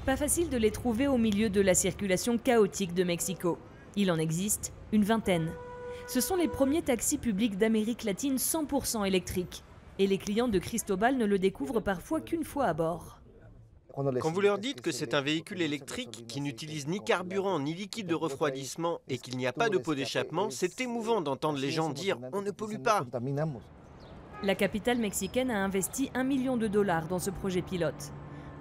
Pas facile de les trouver au milieu de la circulation chaotique de Mexico. Il en existe une vingtaine. Ce sont les premiers taxis publics d'Amérique latine 100% électriques. Et les clients de Cristobal ne le découvrent parfois qu'une fois à bord. Quand vous leur dites que c'est un véhicule électrique qui n'utilise ni carburant ni liquide de refroidissement et qu'il n'y a pas de pot d'échappement, c'est émouvant d'entendre les gens dire « on ne pollue pas ». La capitale mexicaine a investi $1 million dans ce projet pilote.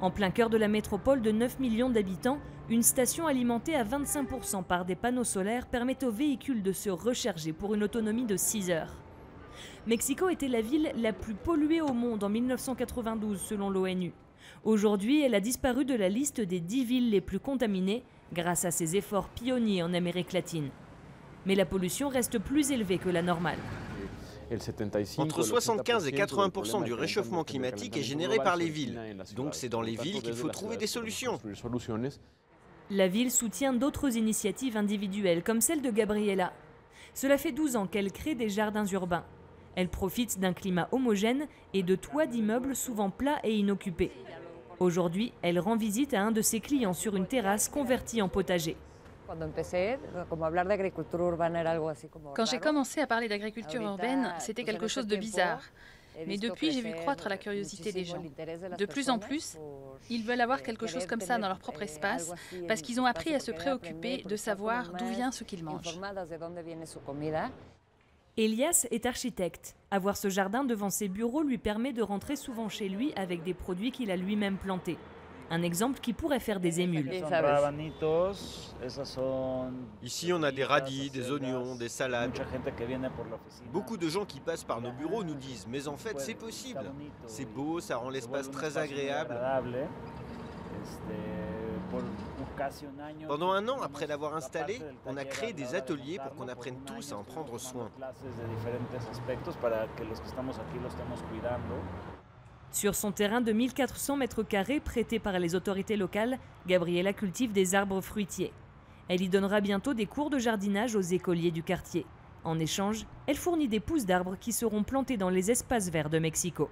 En plein cœur de la métropole de 9 millions d'habitants, une station alimentée à 25% par des panneaux solaires permet aux véhicules de se recharger pour une autonomie de 6 heures. Mexico était la ville la plus polluée au monde en 1992 selon l'ONU. Aujourd'hui, elle a disparu de la liste des 10 villes les plus contaminées grâce à ses efforts pionniers en Amérique latine. Mais la pollution reste plus élevée que la normale. Entre 75 et 80% du réchauffement climatique est généré par les villes. Donc c'est dans les villes qu'il faut trouver des solutions. La ville soutient d'autres initiatives individuelles, comme celle de Gabriela. Cela fait 12 ans qu'elle crée des jardins urbains. Elle profite d'un climat homogène et de toits d'immeubles souvent plats et inoccupés. Aujourd'hui, elle rend visite à un de ses clients sur une terrasse convertie en potager. Quand j'ai commencé à parler d'agriculture urbaine, c'était quelque chose de bizarre. Mais depuis, j'ai vu croître la curiosité des gens. De plus en plus, ils veulent avoir quelque chose comme ça dans leur propre espace parce qu'ils ont appris à se préoccuper de savoir d'où vient ce qu'ils mangent. Elias est architecte. Avoir ce jardin devant ses bureaux lui permet de rentrer souvent chez lui avec des produits qu'il a lui-même plantés. Un exemple qui pourrait faire des émules. Ici, on a des radis, des oignons, des salades. Beaucoup de gens qui passent par nos bureaux nous disent « mais en fait, c'est possible. C'est beau, ça rend l'espace très agréable. » Pendant un an, après l'avoir installé, on a créé des ateliers pour qu'on apprenne tous à en prendre soin. Sur son terrain de 1400 mètres carrés prêté par les autorités locales, Gabriela cultive des arbres fruitiers. Elle y donnera bientôt des cours de jardinage aux écoliers du quartier. En échange, elle fournit des pousses d'arbres qui seront plantés dans les espaces verts de Mexico.